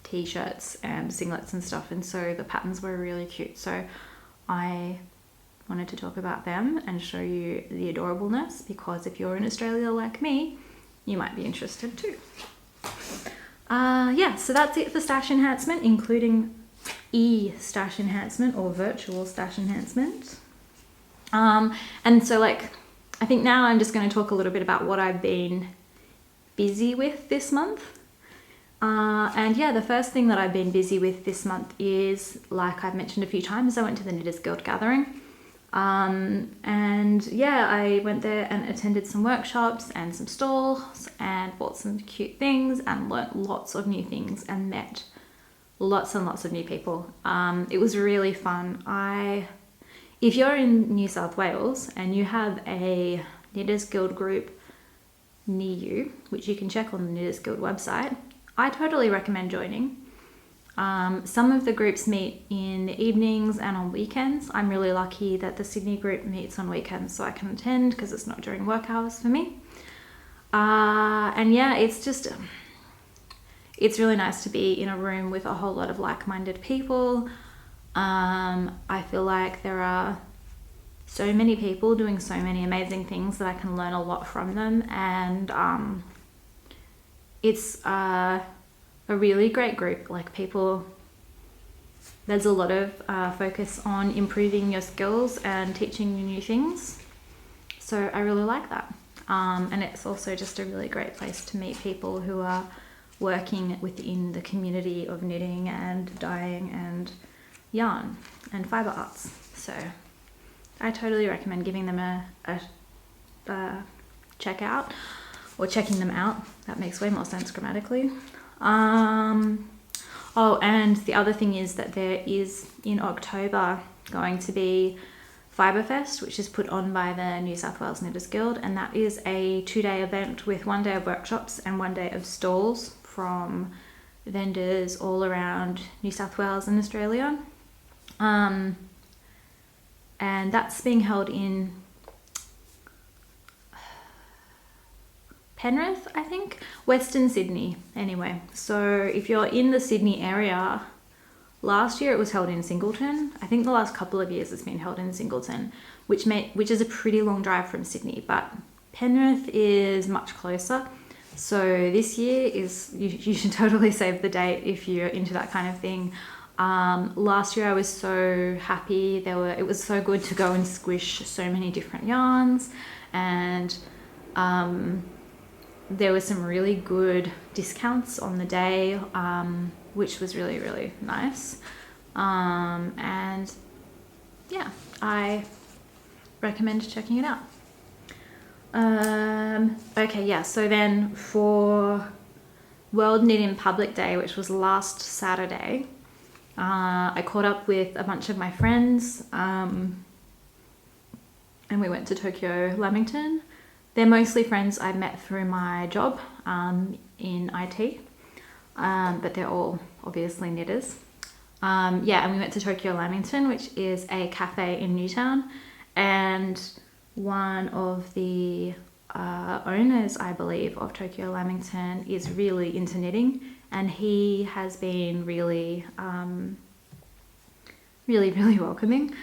t-shirts and singlets and stuff, and so the patterns were really cute. So I wanted to talk about them and show you the adorableness, because if you're in Australia like me, you might be interested too. Yeah, so that's it for stash enhancement, including stash enhancement or virtual stash enhancement. And so I think now I'm just going to talk a little bit about what I've been busy with this month. And yeah, the first thing that I've been busy with this month is, like I've mentioned a few times, I went to the Knitters Guild gathering. And yeah, I went there and attended some workshops and some stalls and bought some cute things and learnt lots of new things and met lots and lots of new people. It was really fun. If you're in New South Wales and you have a Knitters Guild group near you, which you can check on the Knitters Guild website, I totally recommend joining. Some of the groups meet in the evenings and on weekends. I'm really lucky that the Sydney group meets on weekends, so I can attend because it's not during work hours for me. And yeah, it's really nice to be in a room with a whole lot of like-minded people. I feel like there are so many people doing so many amazing things that I can learn a lot from them, and it's a really great group. Like, people, there's a lot of focus on improving your skills and teaching you new things, so I really like that. And it's also just a really great place to meet people who are working within the community of knitting and dyeing and yarn and fiber arts. So I totally recommend giving them a check out, or checking them out. That makes way more sense grammatically. Oh, and the other thing is that there is in October going to be Fiberfest, which is put on by the New South Wales Knitters Guild, and that is a 2-day event with 1 day of workshops and 1 day of stalls from vendors all around New South Wales and Australia. And that's being held in Penrith, I think, Western Sydney anyway. So if you're in the Sydney area, last year it was held in Singleton. I think the last couple of years it's been held in Singleton, which is a pretty long drive from Sydney, but Penrith is much closer. So this year you should totally save the date if you're into that kind of thing. Last year I was so happy. It was so good to go and squish so many different yarns, and there were some really good discounts on the day, which was really, really nice. And yeah, I recommend checking it out. Okay, yeah, so then for World Knit in Public Day, which was last Saturday, I caught up with a bunch of my friends. and we went to Tokyo Lamington. They're mostly friends I met through my job in IT, but they're all obviously knitters. Yeah, and we went to Tokyo Lamington, which is a cafe in Newtown, and one of the owners, I believe, of Tokyo Lamington is really into knitting, and he has been really really welcoming.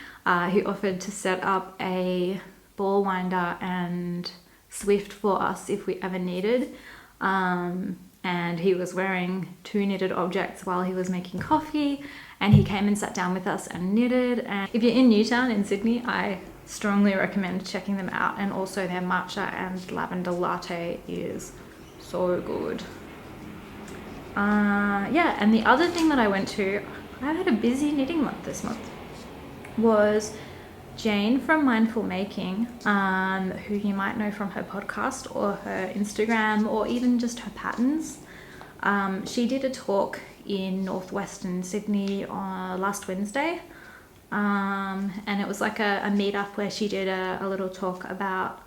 He offered to set up a ball winder and Swift for us if we ever needed, and he was wearing 2 knitted objects while he was making coffee, and he came and sat down with us and knitted. And if you're in Newtown in Sydney, I strongly recommend checking them out, and also their matcha and lavender latte is so good. Yeah, and the other thing that I went to, I had a busy knitting month this month, was Jane from Mindful Making, who you might know from her podcast or her Instagram or even just her patterns. She did a talk in northwestern Sydney on last Wednesday, and it was like a meetup where she did a little talk about,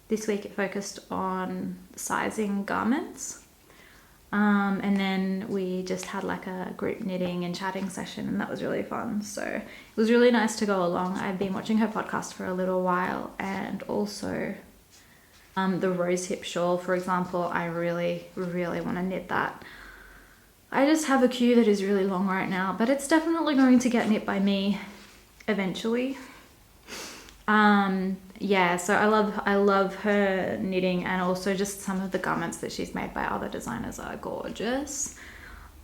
this week it focused on sizing garments. And then we just had like a group knitting and chatting session, and that was really fun. So it was really nice to go along. I've been watching her podcast for a little while, and also the rose hip shawl, for example, I really want to knit that. I just have a queue that is really long right now, but it's definitely going to get knit by me eventually. Yeah, so I love her knitting, and also just some of the garments that she's made by other designers are gorgeous.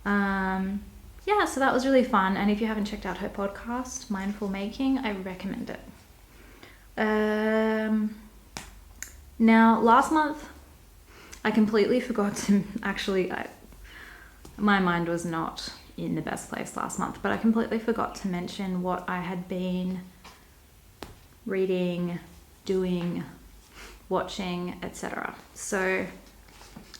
Yeah, so that was really fun, and if you haven't checked out her podcast, Mindful Making, I recommend it. Now, last month, I completely forgot to my mind was not in the best place last month, but I completely forgot to mention what I had been reading, doing, watching, etc. So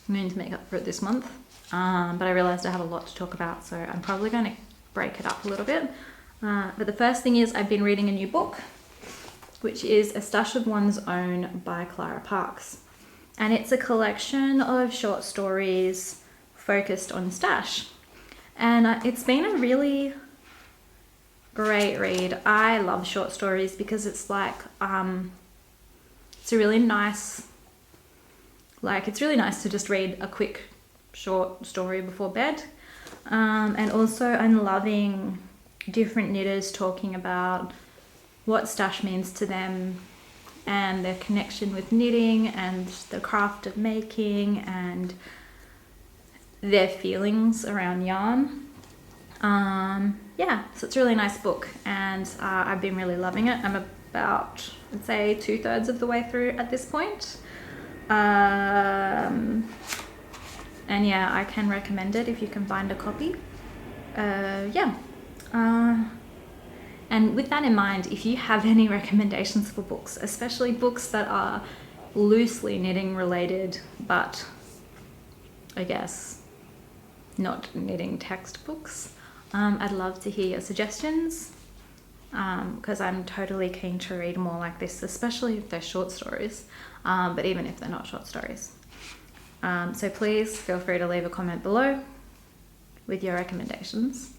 I'm going to make up for it this month, but I realized I have a lot to talk about, so I'm probably going to break it up a little bit. But the first thing is I've been reading a new book, which is A Stash of One's Own by Clara Parks, and it's a collection of short stories focused on stash, and it's been a really great read. I love short stories because it's like it's a really nice, it's really nice to just read a quick short story before bed, and also I'm loving different knitters talking about what stash means to them and their connection with knitting and the craft of making and their feelings around yarn. Yeah, so it's a really nice book, and I've been really loving it. I'm about, I'd say, 2/3 of the way through at this point. And yeah, I can recommend it if you can find a copy. Yeah. And with that in mind, if you have any recommendations for books, especially books that are loosely knitting related, but I guess not knitting textbooks, I'd love to hear your suggestions, because I'm totally keen to read more like this, especially if they're short stories, but even if they're not short stories. So please feel free to leave a comment below with your recommendations.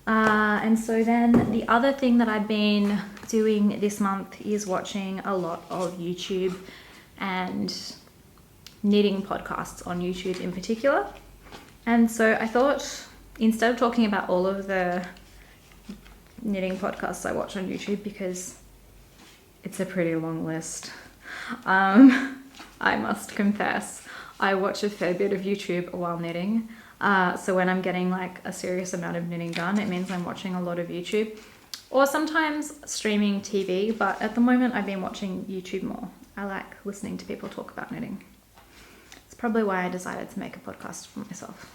And so then the other thing that I've been doing this month is watching a lot of YouTube and knitting podcasts on YouTube in particular. And so I thought, instead of talking about all of the knitting podcasts I watch on YouTube, because it's a pretty long list, I must confess, I watch a fair bit of YouTube while knitting. So when I'm getting like a serious amount of knitting done, it means I'm watching a lot of YouTube, or sometimes streaming TV, but at the moment I've been watching YouTube more. I like listening to people talk about knitting. It's probably why I decided to make a podcast for myself.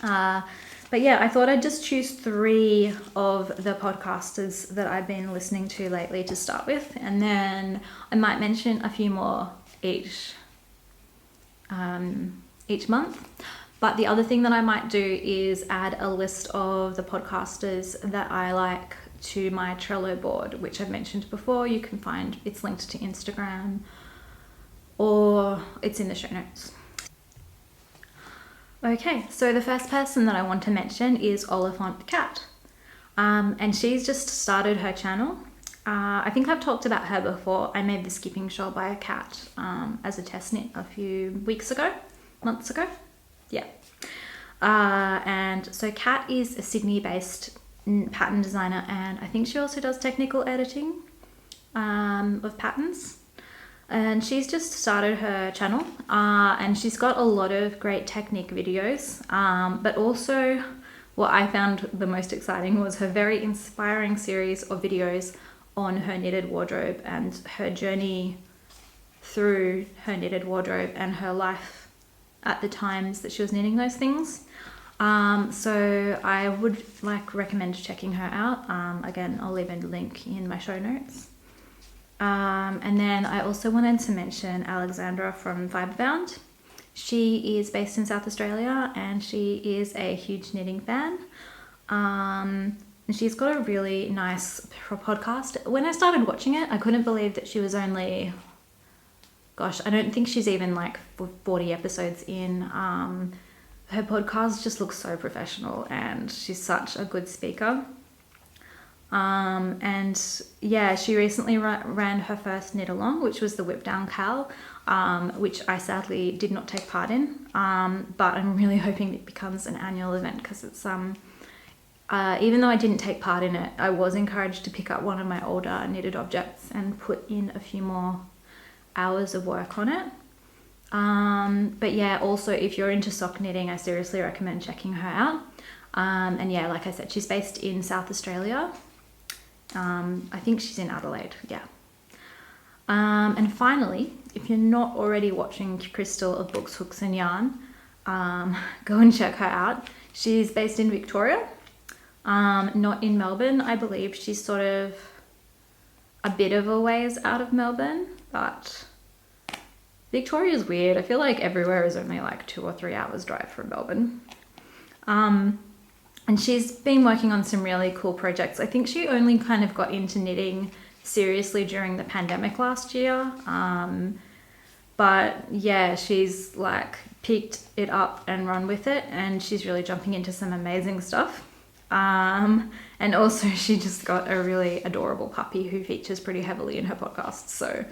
But yeah, I thought I'd just choose 3 of the podcasters that I've been listening to lately to start with, and then I might mention a few more each month. But the other thing that I might do is add a list of the podcasters that I like to my Trello board, which I've mentioned before. You can find, it's linked to Instagram or it's in the show notes. Okay, so the first person that I want to mention is Oliphant Cat. And she's just started her channel. I think I've talked about her before. I made the skipping shawl by a cat as a test knit a few months ago. Yeah. And so Kat is a Sydney-based pattern designer, and I think she also does technical editing of patterns. And she's just started her channel, and she's got a lot of great technique videos, but also what I found the most exciting was her very inspiring series of videos on her knitted wardrobe and her journey through her knitted wardrobe and her life at the times that she was knitting those things. So I would recommend checking her out. Again, I'll leave a link in my show notes. And then I also wanted to mention Alexandra from Fiberbound. She is based in South Australia and she is a huge knitting fan. And she's got a really nice podcast. When I started watching it, I couldn't believe that she was only, gosh, I don't think she's even like 40 episodes in. Her podcast just looks so professional and she's such a good speaker. And yeah, she recently ran her first knit along, which was the Whip Down Cow, which I sadly did not take part in. But I'm really hoping it becomes an annual event because it's, even though I didn't take part in it, I was encouraged to pick up one of my older knitted objects and put in a few more hours of work on it. But yeah, also if you're into sock knitting, I seriously recommend checking her out. And yeah, like I said, she's based in South Australia. I think she's in Adelaide, yeah. And finally, if you're not already watching Crystal of Books, Hooks and Yarn, go and check her out. She's based in Victoria, not in Melbourne. I believe she's sort of a bit of a ways out of Melbourne, but Victoria is weird. I feel like everywhere is only like 2 or 3 hours drive from Melbourne. And she's been working on some really cool projects. I think she only kind of got into knitting seriously during the pandemic last year. But yeah, she's like picked it up and run with it, and she's really jumping into some amazing stuff. And also she just got a really adorable puppy who features pretty heavily in her podcast. So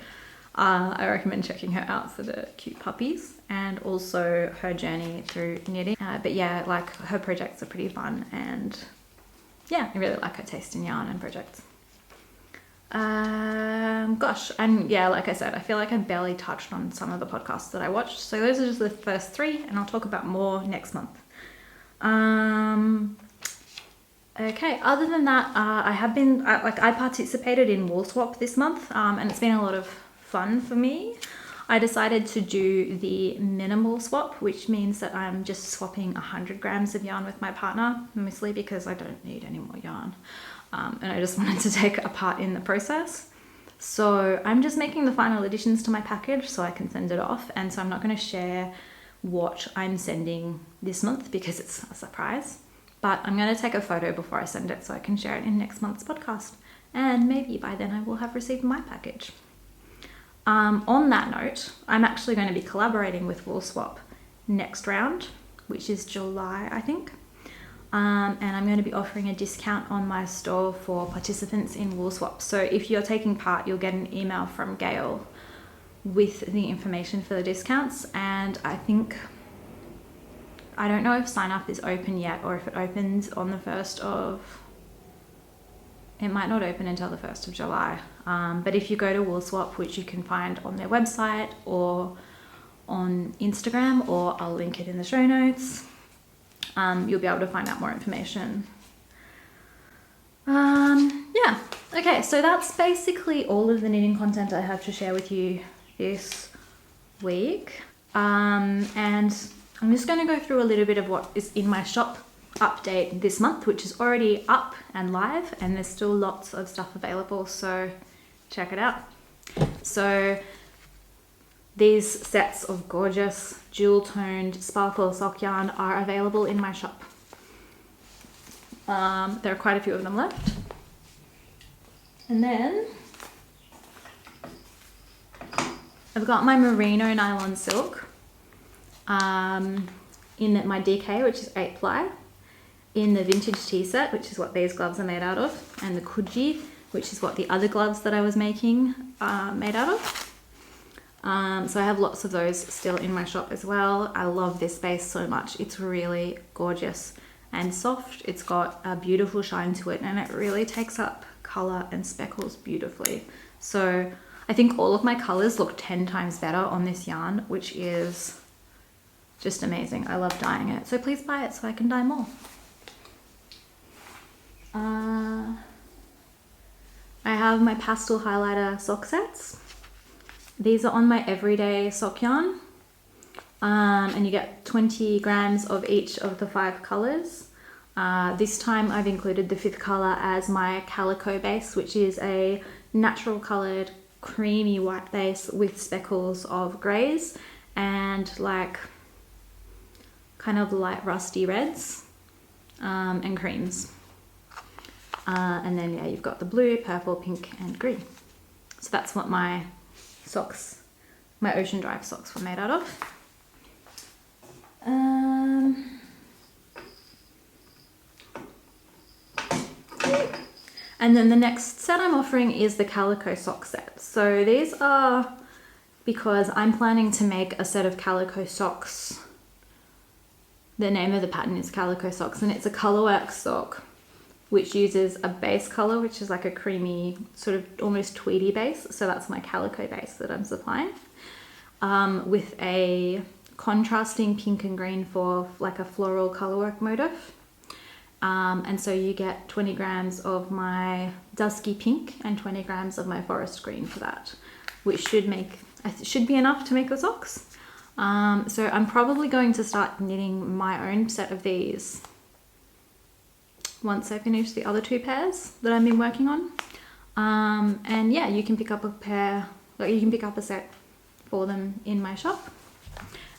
I recommend checking her out for the cute puppies and also her journey through knitting. But yeah, like her projects are pretty fun, and yeah, I really like her taste in yarn and projects. Gosh, and yeah, like I said, I feel like I barely touched on some of the podcasts that I watched. So those are just the first 3, and I'll talk about more next month. Okay, other than that, I have been, I participated in Wool Swap this month, and it's been a lot of fun for me. I decided to do the minimal swap, which means that I'm just swapping 100 grams of yarn with my partner, mostly because I don't need any more yarn. And I just wanted to take a part in the process. So I'm just making the final additions to my package so I can send it off. And so I'm not going to share what I'm sending this month because it's a surprise. But I'm going to take a photo before I send it so I can share it in next month's podcast. And maybe by then I will have received my package. On that note, I'm actually going to be collaborating with Wool Swap next round, which is July, I think. And I'm going to be offering a discount on my store for participants in Wool Swap. So if you're taking part, you'll get an email from Gail with the information for the discounts. And I don't know if sign up is open yet or if it opens on the 1st of... It might not open until the 1st of July. But if you go to Wool Swap, which you can find on their website or on Instagram, or I'll link it in the show notes, you'll be able to find out more information. Yeah, okay, so that's basically all of the knitting content I have to share with you this week. And I'm just going to go through a little bit of what is in my shop update this month, which is already up and live, and there's still lots of stuff available, so check it out. So these sets of gorgeous jewel-toned sparkle sock yarn are available in my shop. There are quite a few of them left. And then I've got my merino nylon silk in my DK, which is 8 ply, in the vintage tea set, which is what these gloves are made out of, and the kuji, which is what the other gloves that I was making are made out of. So I have lots of those still in my shop as well. I love this base so much. It's really gorgeous and soft. It's got a beautiful shine to it, and it really takes up color and speckles beautifully. So I think all of my colors look 10 times better on this yarn, which is just amazing. I love dyeing it. So please buy it so I can dye more. I have my pastel highlighter sock sets. These are on my everyday sock yarn, and you get 20 grams of each of the 5 colors. This time I've included the 5th color as my calico base, which is a natural colored creamy white base with speckles of grays and like kind of light rusty reds and creams. And then yeah, you've got the blue, purple, pink and green. So that's what my socks, my Ocean Drive socks were made out of. And then the next set I'm offering is the calico sock set. So these are because I'm planning to make a set of calico socks. The name of the pattern is Calico Socks, and it's a colorwork sock which uses a base color, which is like a creamy sort of almost tweedy base. So that's my calico base that I'm supplying, with a contrasting pink and green for like a floral colorwork motif. And so you get 20 grams of my dusky pink and 20 grams of my forest green for that, which should be enough to make the socks. So I'm probably going to start knitting my own set of these once I finish the other 2 pairs that I've been working on. And yeah, you can pick up a pair, or you can pick up a set for them in my shop.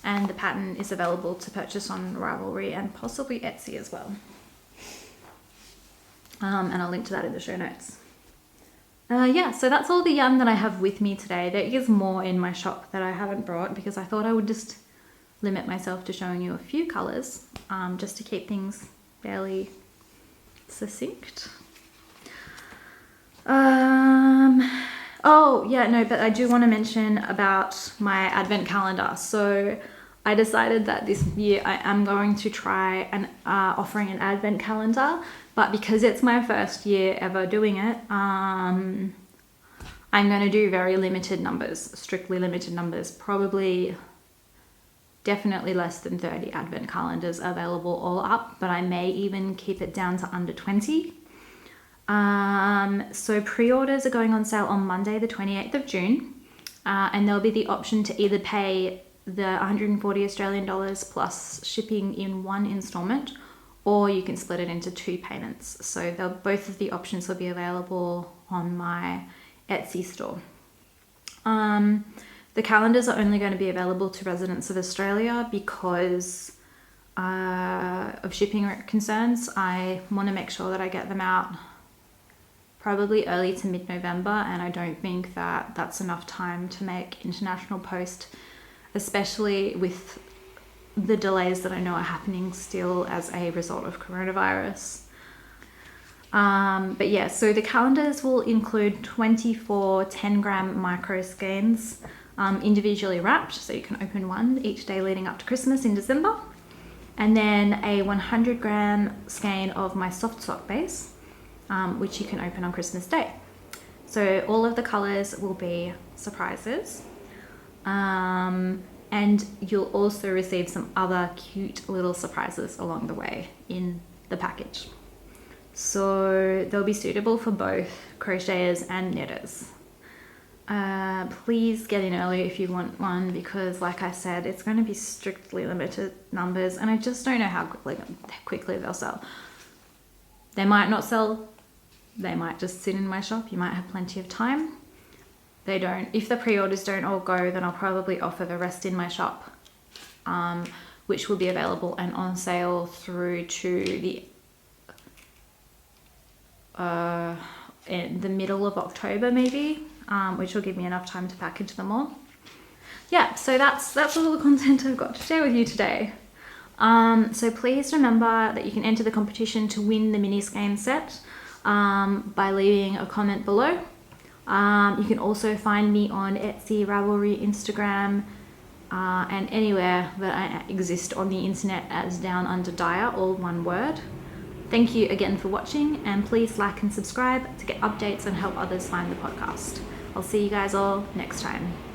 And the pattern is available to purchase on Ravelry and possibly Etsy as well. And I'll link to that in the show notes. Yeah, so that's all the yarn that I have with me today. There is more in my shop that I haven't brought because I thought I would just limit myself to showing you a few colours, just to keep things fairly succinct. Oh yeah, no, but I do want to mention about my advent calendar. So I decided that this year I am going to try offering an advent calendar, but because it's my first year ever doing it, I'm going to do very limited numbers, strictly limited numbers, probably definitely less than 30 advent calendars available all up, but I may even keep it down to under 20. So pre-orders are going on sale on Monday the 28th of June, and there'll be the option to either pay the 140 Australian dollars plus shipping in one installment, or you can split it into 2 payments. So both of the options will be available on my Etsy store. The calendars are only going to be available to residents of Australia because of shipping concerns. I want to make sure that I get them out probably early to mid-November, and I don't think that that's enough time to make international post, especially with the delays that I know are happening still as a result of coronavirus. But yeah, so the calendars will include 24 10-gram micro skeins, individually wrapped, so you can open one each day leading up to Christmas in December, and then a 100-gram skein of my soft sock base, which you can open on Christmas Day. So all of the colors will be surprises, and you'll also receive some other cute little surprises along the way in the package. So they'll be suitable for both crocheters and knitters. Please get in early if you want one, because like I said, it's going to be strictly limited numbers, and I just don't know how quickly they'll sell. They might not sell, they might just sit in my shop, you might have plenty of time. if the pre-orders don't all go, then I'll probably offer the rest in my shop, which will be available and on sale through to in the middle of October maybe, which will give me enough time to package them all. Yeah, so that's all the content I've got to share with you today. So please remember that you can enter the competition to win the mini skein set by leaving a comment below. You can also find me on Etsy, Ravelry, Instagram, and anywhere that I exist on the internet as DownUnderDyer, all one word. Thank you again for watching, and please like and subscribe to get updates and help others find the podcast. I'll see you guys all next time.